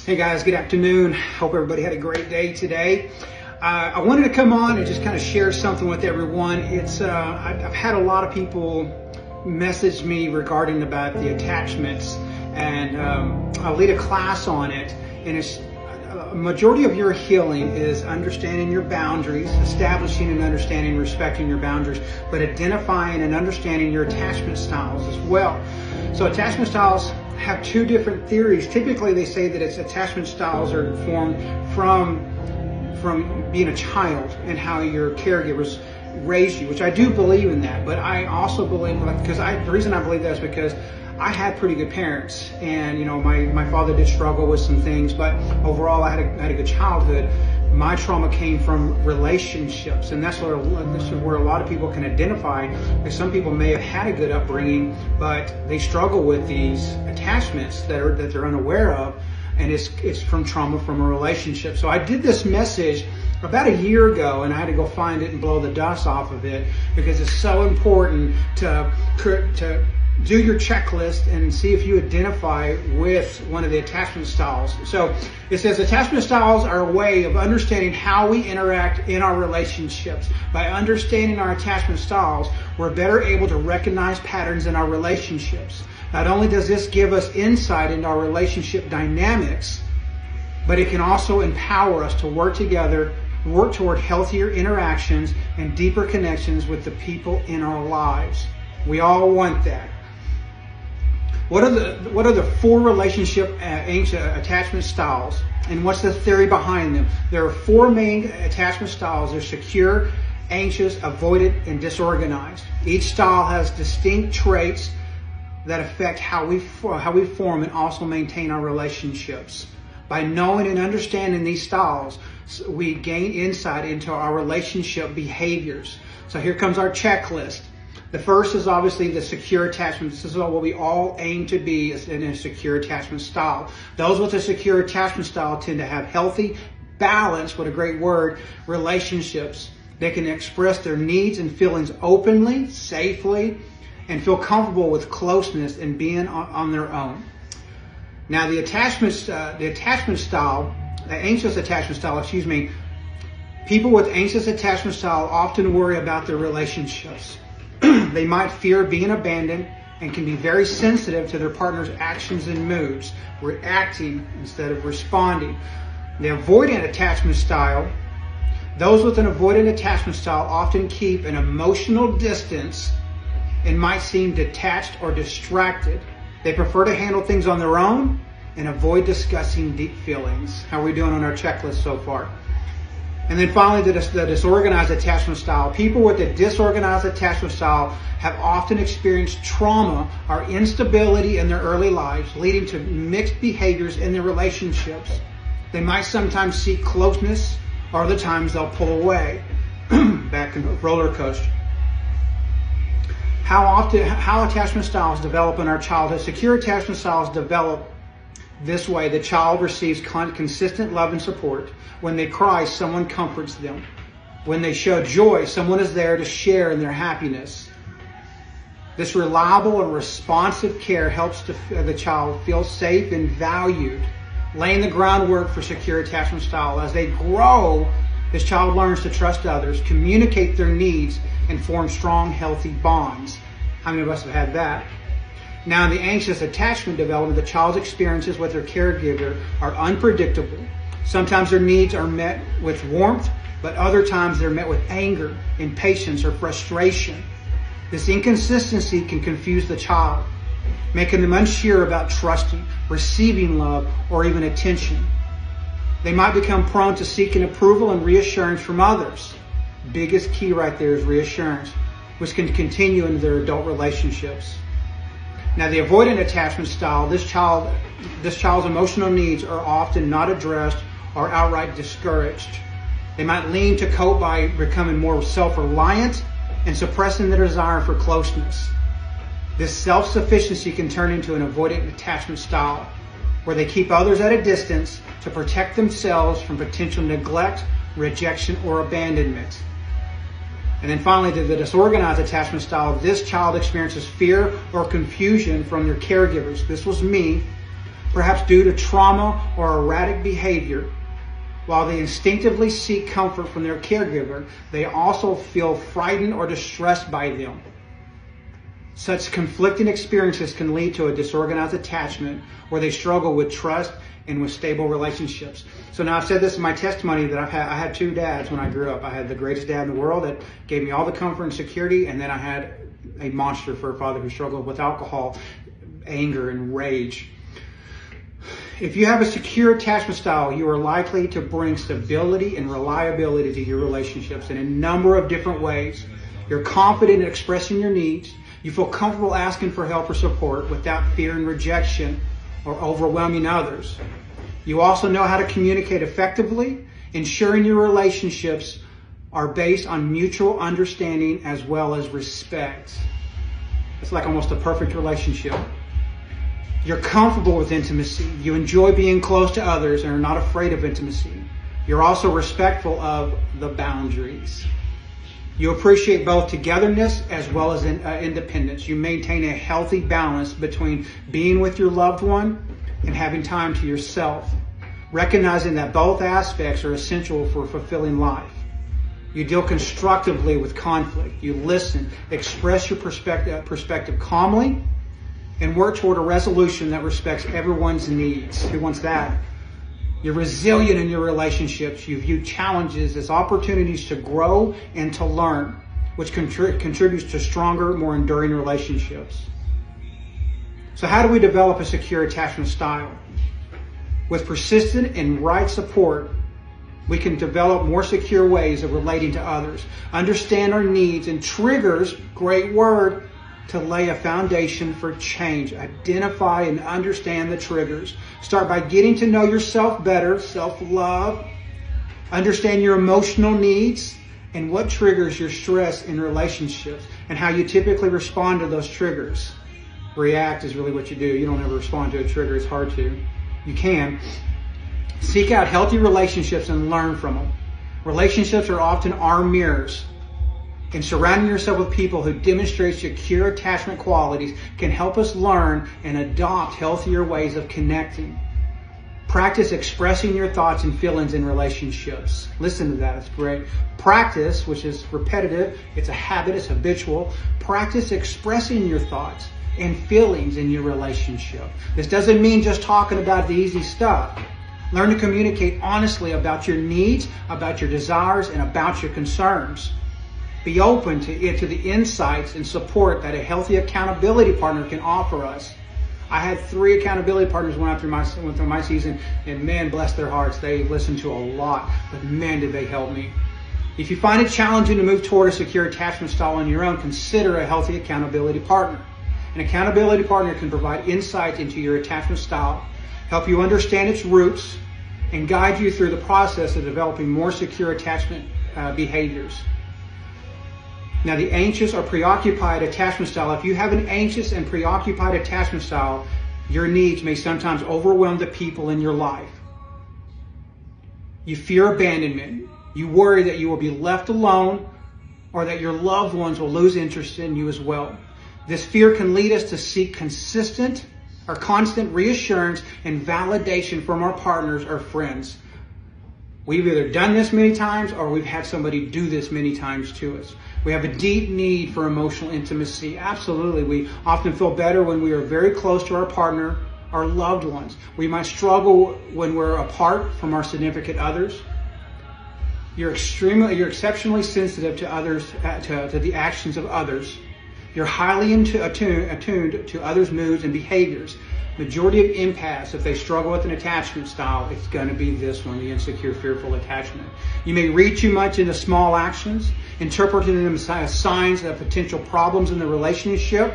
Hey guys, good afternoon. Hope everybody had a great day today. I wanted to come on and just kind of share something with everyone. I've had a lot of people message me regarding about the attachments, and I'll lead a class on it. And it's a majority of your healing is understanding your boundaries, establishing and understanding, respecting your boundaries, but identifying and understanding your attachment styles as well. So attachment styles have two different theories. Typically, they say that its attachment styles are formed from being a child and how your caregivers raised you, which I do believe in that. But I also believe, the reason I believe that is because I had pretty good parents, and my father did struggle with some things, but overall I had a good childhood. My trauma came from relationships, and this is where a lot of people can identify, because some people may have had a good upbringing, but they struggle with these attachments that they're unaware of, and it's from trauma from a relationship. So I did this message about a year ago, and I had to go find it and blow the dust off of it, because it's so important to do your checklist and see if you identify with one of the attachment styles. So it says attachment styles are a way of understanding how we interact in our relationships. By understanding our attachment styles, we're better able to recognize patterns in our relationships. Not only does this give us insight into our relationship dynamics, but it can also empower us to work together, work toward healthier interactions and deeper connections with the people in our lives. We all want that. What are the four relationship attachment styles, and what's the theory behind them? There are four main attachment styles. They're secure, anxious, avoidant, and disorganized. Each style has distinct traits that affect how we form and also maintain our relationships. By knowing and understanding these styles, we gain insight into our relationship behaviors. So here comes our checklist. The first is obviously the secure attachment. This is what we all aim to be in a secure attachment style. Those with a secure attachment style tend to have healthy, balanced, what a great word, relationships. They can express their needs and feelings openly, safely, and feel comfortable with closeness and being on their own. Now the anxious attachment style, people with anxious attachment style often worry about their relationships. They might fear being abandoned and can be very sensitive to their partner's actions and moods, reacting instead of responding. The avoidant attachment style, those with an avoidant attachment style often keep an emotional distance and might seem detached or distracted. They prefer to handle things on their own and avoid discussing deep feelings. How are we doing on our checklist so far? And then finally, the disorganized attachment style. People with a disorganized attachment style have often experienced trauma or instability in their early lives, leading to mixed behaviors in their relationships. They might sometimes seek closeness, or other times they'll pull away. Back in a roller coaster. How attachment styles develop in our childhood? Secure attachment styles develop this way. The child receives consistent love and support. When they cry, someone comforts them. When they show joy, someone is there to share in their happiness. This reliable and responsive care helps the child feel safe and valued, laying the groundwork for secure attachment style. As they grow, this child learns to trust others, communicate their needs, and form strong, healthy bonds. How many of us have had that? Now, in the anxious attachment development, the child's experiences with their caregiver are unpredictable. Sometimes their needs are met with warmth, but other times they're met with anger, impatience, or frustration. This inconsistency can confuse the child, making them unsure about trusting, receiving love, or even attention. They might become prone to seeking approval and reassurance from others. Biggest key right there is reassurance, which can continue into their adult relationships. Now, the avoidant attachment style, this child's emotional needs are often not addressed or outright discouraged. They might lean to cope by becoming more self-reliant and suppressing their desire for closeness. This self-sufficiency can turn into an avoidant attachment style, where they keep others at a distance to protect themselves from potential neglect, rejection, or abandonment. And then finally, the disorganized attachment style, this child experiences fear or confusion from their caregivers. This was me. perhaps due to trauma or erratic behavior. While they instinctively seek comfort from their caregiver, they also feel frightened or distressed by them. Such conflicting experiences can lead to a disorganized attachment where they struggle with trust and with stable relationships. So now I've said this in my testimony that I had two dads when I grew up. I had the greatest dad in the world that gave me all the comfort and security, and then I had a monster for a father who struggled with alcohol, anger, and rage. If you have a secure attachment style, you are likely to bring stability and reliability to your relationships in a number of different ways. You're confident in expressing your needs. You feel comfortable asking for help or support without fear and rejection or overwhelming others. You also know how to communicate effectively, ensuring your relationships are based on mutual understanding as well as respect. It's like almost a perfect relationship. You're comfortable with intimacy. You enjoy being close to others and are not afraid of intimacy. You're also respectful of the boundaries. You appreciate both togetherness as well as independence. You maintain a healthy balance between being with your loved one and having time to yourself, recognizing that both aspects are essential for fulfilling life. You deal constructively with conflict. You listen, express your perspective calmly, and work toward a resolution that respects everyone's needs. Who wants that? You're resilient in your relationships. You view challenges as opportunities to grow and to learn, which contributes to stronger, more enduring relationships. So how do we develop a secure attachment style? With persistent and right support, we can develop more secure ways of relating to others, understand our needs and triggers, great word, to lay a foundation for change. Identify and understand the triggers. Start by getting to know yourself better, self-love. Understand your emotional needs and what triggers your stress in relationships and how you typically respond to those triggers. React is really what you do. You don't ever respond to a trigger. It's hard to. You can. Seek out healthy relationships and learn from them. Relationships are often our mirrors. And surrounding yourself with people who demonstrate secure attachment qualities can help us learn and adopt healthier ways of connecting. Practice expressing your thoughts and feelings in relationships. Listen to that, it's great. Practice, which is repetitive, it's a habit, it's habitual. Practice expressing your thoughts and feelings in your relationship. This doesn't mean just talking about the easy stuff. Learn to communicate honestly about your needs, about your desires, and about your concerns. Be open to the insights and support that a healthy accountability partner can offer us. I had 3 accountability partners went through my season, and man, bless their hearts, they listened to a lot, but man, did they help me. If you find it challenging to move toward a secure attachment style on your own, consider a healthy accountability partner. An accountability partner can provide insight into your attachment style, help you understand its roots, and guide you through the process of developing more secure attachment behaviors. Now, the anxious or preoccupied attachment style, if you have an anxious and preoccupied attachment style, your needs may sometimes overwhelm the people in your life. You fear abandonment. You worry that you will be left alone or that your loved ones will lose interest in you as well. This fear can lead us to seek constant reassurance and validation from our partners or friends. We've either done this many times or we've had somebody do this many times to us. We have a deep need for emotional intimacy. Absolutely. We often feel better when we are very close to our partner, our loved ones. We might struggle when we're apart from our significant others. You're exceptionally sensitive to others, to the actions of others. You're highly attuned to others' moods and behaviors. Majority of empaths, if they struggle with an attachment style, it's going to be this one, the insecure, fearful attachment. You may read too much into small actions, interpreting them as signs of potential problems in the relationship.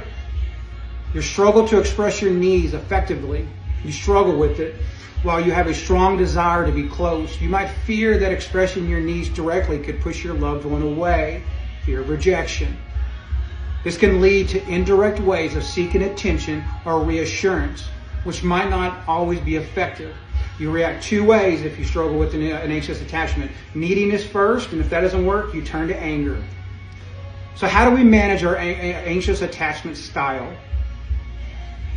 You struggle to express your needs effectively. You struggle with it while you have a strong desire to be close. You might fear that expressing your needs directly could push your loved one away. Fear of rejection. This can lead to indirect ways of seeking attention or reassurance, which might not always be effective. You react 2 ways if you struggle with an anxious attachment. Neediness first, and if that doesn't work, you turn to anger. So how do we manage our anxious attachment style?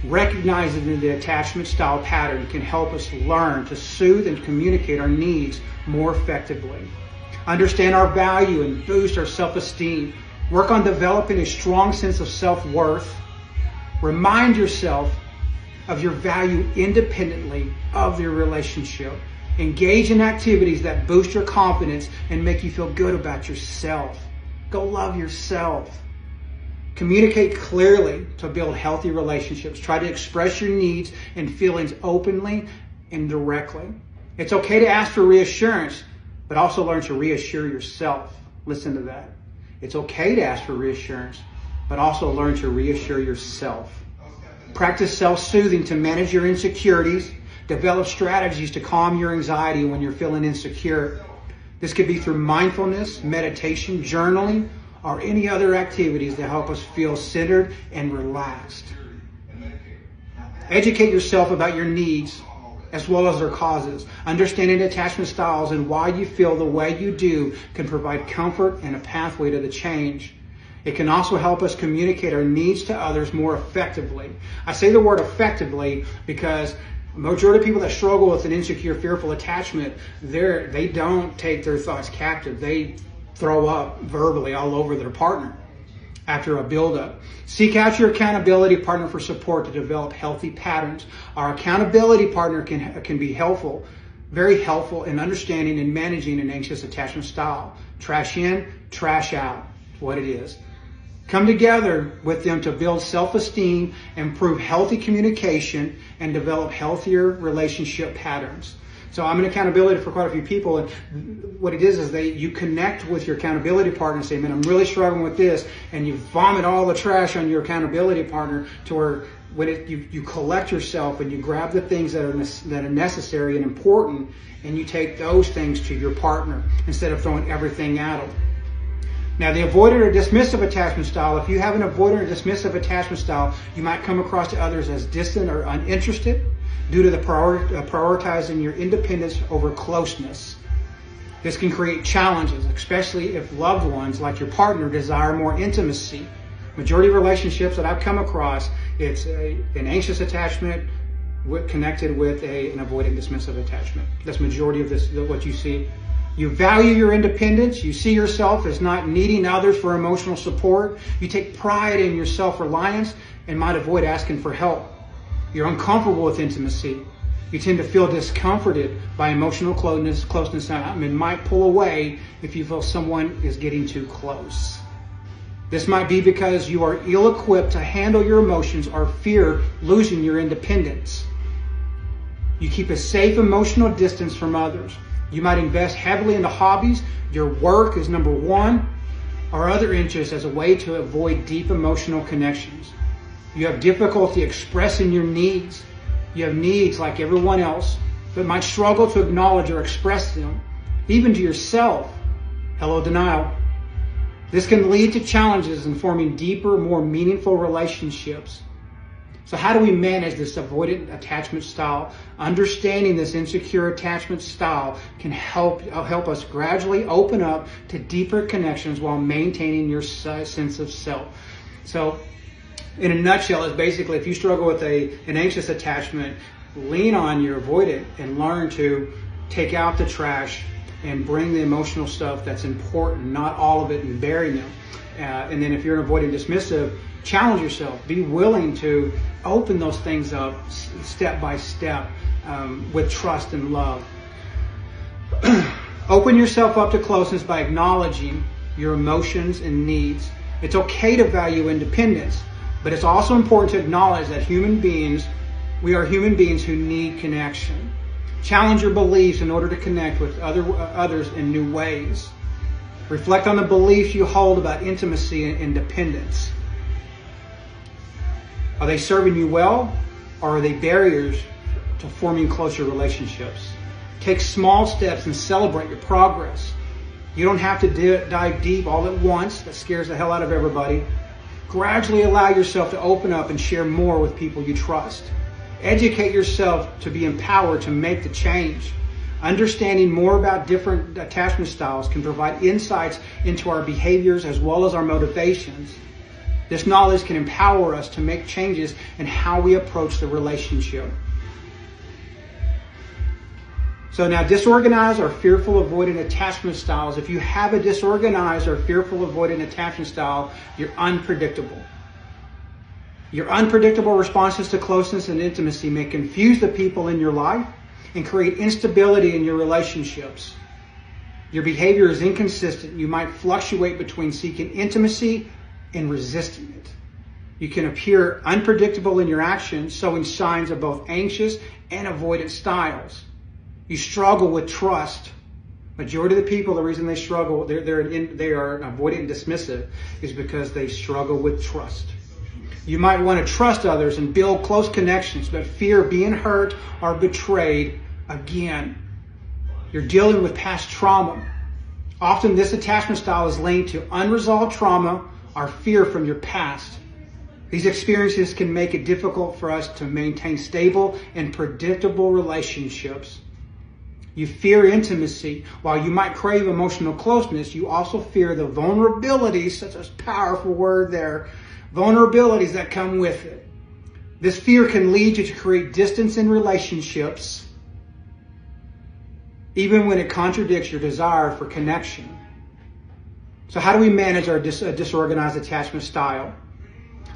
Recognizing the attachment style pattern can help us learn to soothe and communicate our needs more effectively. Understand our value and boost our self-esteem. Work on developing a strong sense of self-worth. Remind yourself of your value independently of your relationship. Engage in activities that boost your confidence and make you feel good about yourself. Go love yourself. Communicate clearly to build healthy relationships. Try to express your needs and feelings openly and directly. It's okay to ask for reassurance, but also learn to reassure yourself. Listen to that. It's okay to ask for reassurance, but also learn to reassure yourself. Practice self-soothing to manage your insecurities. Develop strategies to calm your anxiety when you're feeling insecure. This could be through mindfulness, meditation, journaling, or any other activities that help us feel centered and relaxed. Educate yourself about your needs as well as their causes. Understanding attachment styles and why you feel the way you do can provide comfort and a pathway to the change. It can also help us communicate our needs to others more effectively. I say the word effectively because the majority of people that struggle with an insecure, fearful attachment, they don't take their thoughts captive. They throw up verbally all over their partner after a buildup. Seek out your accountability partner for support to develop healthy patterns. Our accountability partner can be helpful, very helpful in understanding and managing an anxious attachment style. Trash in, trash out, what it is. Come together with them to build self-esteem, improve healthy communication, and develop healthier relationship patterns. So I'm an accountability for quite a few people, and what it is you connect with your accountability partner and say, man, I'm really struggling with this, and you vomit all the trash on your accountability partner to where when you collect yourself and you grab the things that are necessary and important, and you take those things to your partner instead of throwing everything at them. Now, the avoidant or dismissive attachment style, if you have an avoidant or dismissive attachment style, you might come across to others as distant or uninterested due to the prioritizing your independence over closeness. This can create challenges, especially if loved ones like your partner desire more intimacy. Majority of relationships that I've come across, it's an anxious attachment connected with an avoidant dismissive attachment. That's majority of this, what you see. You value your independence. You see yourself as not needing others for emotional support. You take pride in your self-reliance and might avoid asking for help. You're uncomfortable with intimacy. You tend to feel discomforted by emotional closeness and might pull away if you feel someone is getting too close. This might be because you are ill-equipped to handle your emotions or fear losing your independence. You keep a safe emotional distance from others. You might invest heavily into hobbies. Your work is number one, or other interests as a way to avoid deep emotional connections. You have difficulty expressing your needs. You have needs like everyone else, but might struggle to acknowledge or express them, even to yourself. Hello, denial. This can lead to challenges in forming deeper, more meaningful relationships. So how do we manage this avoidant attachment style? Understanding this insecure attachment style can help us gradually open up to deeper connections while maintaining your sense of self. So in a nutshell, it's basically if you struggle with an anxious attachment, lean on your avoidant and learn to take out the trash and bring the emotional stuff that's important, not all of it, and bury them. And then if you're an avoidant dismissive, challenge yourself. Be willing to open those things up step by step with trust and love. Open yourself up to closeness by acknowledging your emotions and needs. It's okay to value independence, but it's also important to acknowledge that we are human beings who need connection. Challenge your beliefs in order to connect with others in new ways. Reflect on the beliefs you hold about intimacy and independence. Are they serving you well, or are they barriers to forming closer relationships? Take small steps and celebrate your progress. You don't have to dive deep all at once. That scares the hell out of everybody. Gradually allow yourself to open up and share more with people you trust. Educate yourself to be empowered to make the change. Understanding more about different attachment styles can provide insights into our behaviors as well as our motivations. This knowledge can empower us to make changes in how we approach the relationship. So now, disorganized or fearful avoidant attachment styles. If you have a disorganized or fearful avoidant attachment style, you're unpredictable. Your unpredictable responses to closeness and intimacy may confuse the people in your life and create instability in your relationships. Your behavior is inconsistent. You might fluctuate between seeking intimacy and resisting it. You can appear unpredictable in your actions, showing signs of both anxious and avoidant styles. You struggle with trust. Majority of the people, the reason they struggle, they are avoidant and dismissive, is because they struggle with trust. You might want to trust others and build close connections, but fear being hurt or betrayed again. You're dealing with past trauma. Often this attachment style is linked to unresolved trauma or fear from your past. These experiences can make it difficult for us to maintain stable and predictable relationships. You fear intimacy. While you might crave emotional closeness, you also fear the vulnerabilities, such a powerful word there, vulnerabilities that come with it. This fear can lead you to create distance in relationships, even when it contradicts your desire for connection. So how do we manage our disorganized attachment style?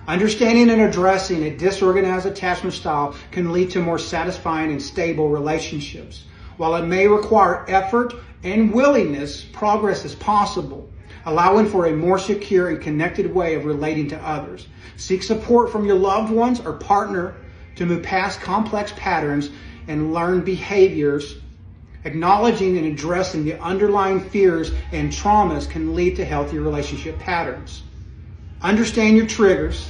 Understanding and addressing a disorganized attachment style can lead to more satisfying and stable relationships. While it may require effort and willingness, progress is possible, allowing for a more secure and connected way of relating to others. Seek support from your loved ones or partner to move past complex patterns and learn behaviors. Acknowledging and addressing the underlying fears and traumas can lead to healthier relationship patterns. Understand your triggers.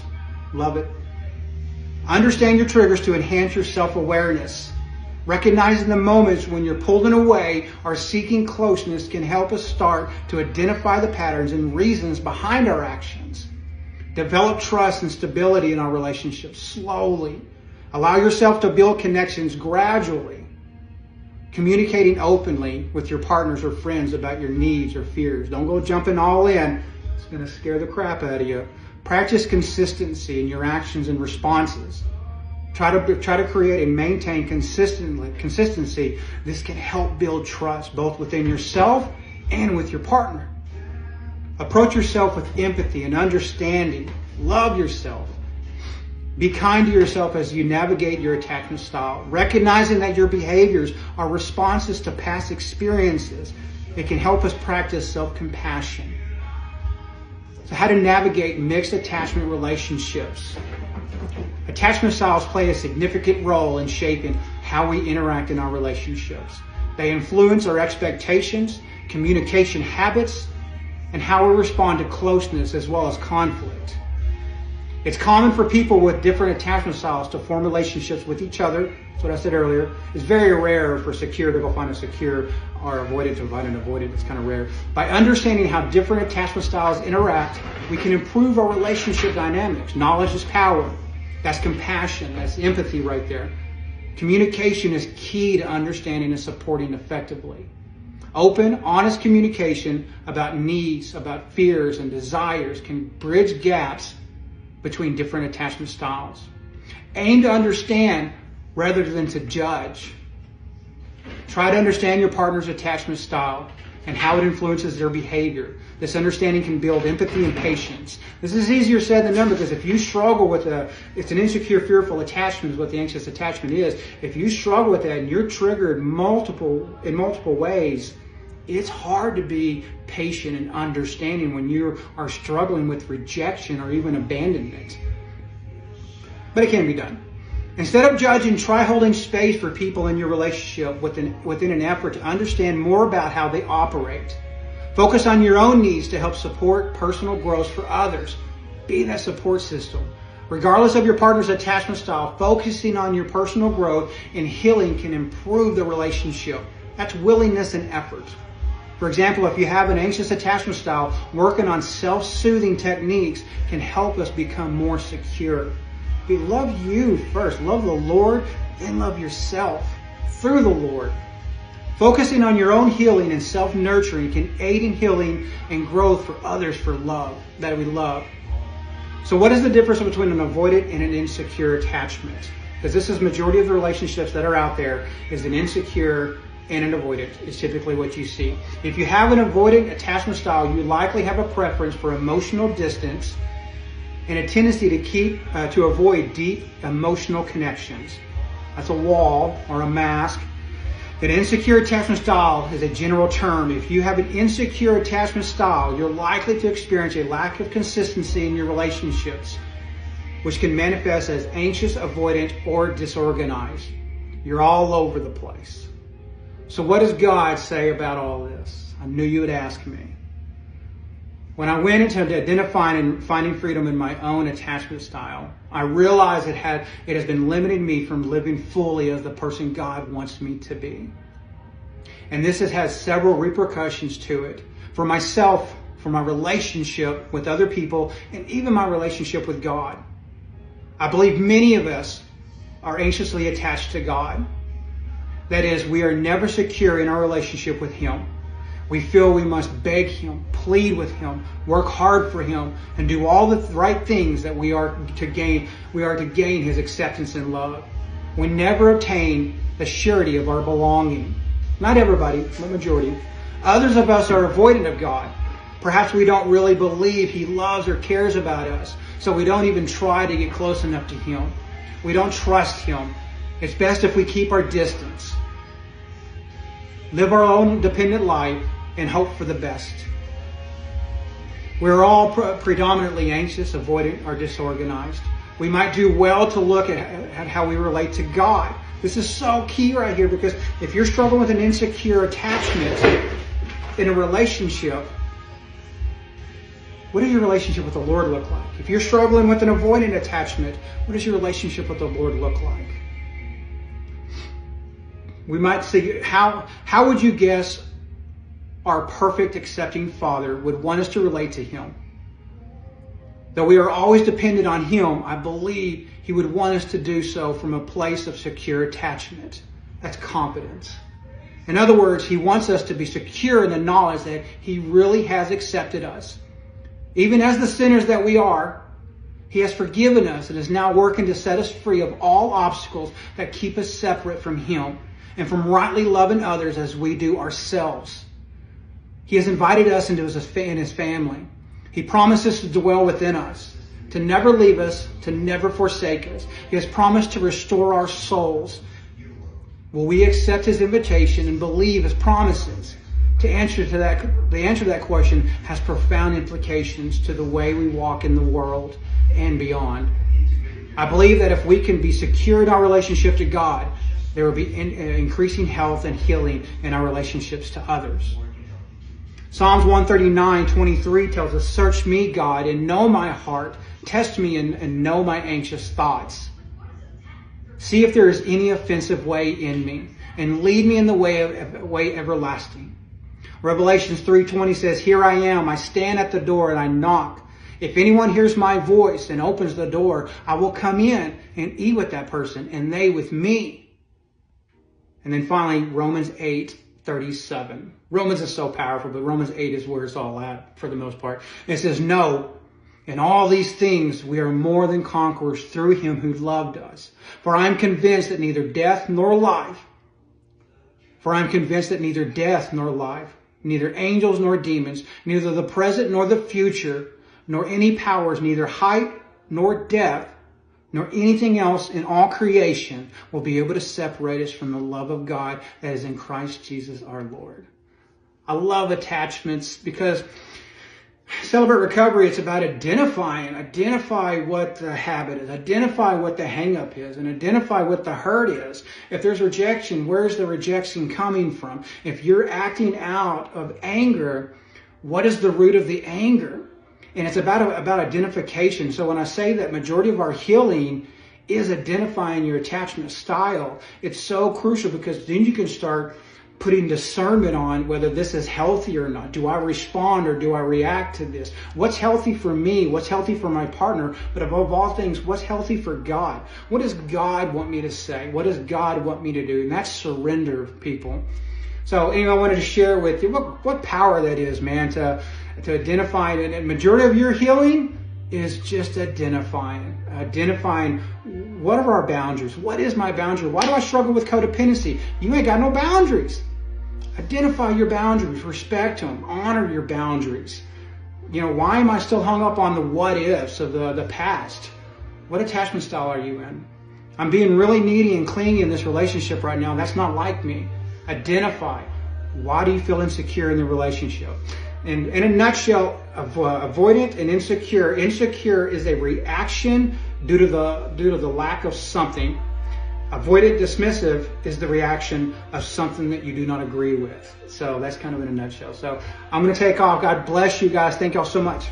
Love it. Understand your triggers to enhance your self-awareness. Recognizing the moments when you're pulling away or seeking closeness can help us start to identify the patterns and reasons behind our actions. Develop trust and stability in our relationships slowly. Allow yourself to build connections gradually. Communicating openly with your partners or friends about your needs or fears. Don't go jumping all in. It's going to scare the crap out of you. Practice consistency in your actions and responses. Try to create and maintain consistency. This can help build trust both within yourself and with your partner. Approach yourself with empathy and understanding. Love yourself. Be kind to yourself as you navigate your attachment style. Recognizing that your behaviors are responses to past experiences, it can help us practice self-compassion. So how to navigate mixed attachment relationships. Attachment styles play a significant role in shaping how we interact in our relationships. They influence our expectations, communication habits, and how we respond to closeness as well as conflict. It's common for people with different attachment styles to form relationships with each other. That's what I said earlier. It's very rare for secure to go find a secure or avoidant to find an avoidant. It's kind of rare. By understanding how different attachment styles interact, we can improve our relationship dynamics. Knowledge is power. That's compassion. That's empathy right there. Communication is key to understanding and supporting effectively. Open, honest communication about needs, about fears and desires can bridge gaps between different attachment styles. Aim to understand rather than to judge. Try to understand your partner's attachment style and how it influences their behavior. This understanding can build empathy and patience. This is easier said than done because if you struggle with it's an insecure, fearful attachment is what the anxious attachment is. If you struggle with that and you're triggered in multiple ways, it's hard to be patient and understanding when you are struggling with rejection or even abandonment. But it can be done. Instead of judging, try holding space for people in your relationship within an effort to understand more about how they operate. Focus on your own needs to help support personal growth for others. Be that support system. Regardless of your partner's attachment style, focusing on your personal growth and healing can improve the relationship. That's willingness and effort. For example, if you have an anxious attachment style, working on self-soothing techniques can help us become more secure. Love you first. Love the Lord, then love yourself through the Lord. Focusing on your own healing and self-nurturing can aid in healing and growth for others that we love. So what is the difference between an avoidant and an insecure attachment? Because this is majority of the relationships that are out there is an insecure and an avoidant is typically what you see. If you have an avoidant attachment style, you likely have a preference for emotional distance and a tendency to avoid deep emotional connections. That's a wall or a mask. An insecure attachment style is a general term. If you have an insecure attachment style, you're likely to experience a lack of consistency in your relationships, which can manifest as anxious, avoidant, or disorganized. You're all over the place. So what does God say about all this? I knew you would ask me. When I went into identifying and finding freedom in my own attachment style, I realized it has been limiting me from living fully as the person God wants me to be. And this has several repercussions to it. For myself, for my relationship with other people, and even my relationship with God. I believe many of us are anxiously attached to God. That is, we are never secure in our relationship with Him. We feel we must beg Him, plead with Him, work hard for Him, and do all the right things that we are to gain His acceptance and love. We never obtain the surety of our belonging. Not everybody, the majority. Others of us are avoidant of God. Perhaps we don't really believe He loves or cares about us, so we don't even try to get close enough to Him. We don't trust Him. It's best if we keep our distance. Live our own dependent life and hope for the best. We're all predominantly anxious, avoidant, or disorganized. We might do well to look at how we relate to God. This is so key right here, because if you're struggling with an insecure attachment in a relationship, what does your relationship with the Lord look like? If you're struggling with an avoidant attachment, what does your relationship with the Lord look like? We might see, how would you guess our perfect, accepting Father would want us to relate to Him? Though we are always dependent on Him, I believe He would want us to do so from a place of secure attachment. That's confidence. In other words, He wants us to be secure in the knowledge that He really has accepted us. Even as the sinners that we are, He has forgiven us and is now working to set us free of all obstacles that keep us separate from Him and from rightly loving others as we do ourselves. He has invited us into His family. He promises to dwell within us, to never leave us, to never forsake us. He has promised to restore our souls. Will we accept His invitation and believe His promises? The answer to that question has profound implications to the way we walk in the world and beyond. I believe that if we can be secure in our relationship to God, there will be increasing health and healing in our relationships to others. Psalms 139:23 tells us, "Search me, God, and know my heart. Test me and know my anxious thoughts. See if there is any offensive way in me, and lead me in the way everlasting." Revelations 3:20 says, "Here I am, I stand at the door and I knock. If anyone hears my voice and opens the door, I will come in and eat with that person, and they with me." And then finally, Romans 8:37. Romans is so powerful, but Romans 8 is where it's all at for the most part. It says, "No, in all these things we are more than conquerors through Him who loved us. For I am convinced that neither death nor life, neither angels nor demons, neither the present nor the future, nor any powers, neither height nor depth, nor anything else in all creation will be able to separate us from the love of God that is in Christ Jesus our Lord." I love attachments because Celebrate Recovery, it's about identify what the habit is, identify what the hang-up is, and identify what the hurt is. If there's rejection, where's the rejection coming from? If you're acting out of anger, what is the root of the anger? And it's about identification. So when I say that majority of our healing is identifying your attachment style, it's so crucial, because then you can start putting discernment on whether this is healthy or not. Do I respond or do I react to this? What's healthy for me? What's healthy for my partner? But above all things, what's healthy for God? What does God want me to say? What does God want me to do? And that's surrender, people. So anyway, I wanted to share with you what power that is, man, to identify. And the majority of your healing is just identifying what are our boundaries? What is my boundary? Why do I struggle with codependency? You ain't got no boundaries. Identify your boundaries, respect them, honor your boundaries. Why am I still hung up on the what ifs of the past? What attachment style are you in? I'm being really needy and clingy in this relationship right now. That's not like me. Identify. Why do you feel insecure in the relationship? And in a nutshell, avoidant and insecure. Insecure is a reaction due to the lack of something. Avoidant, dismissive is the reaction of something that you do not agree with. So that's kind of in a nutshell. So I'm going to take off. God bless you guys. Thank y'all so much.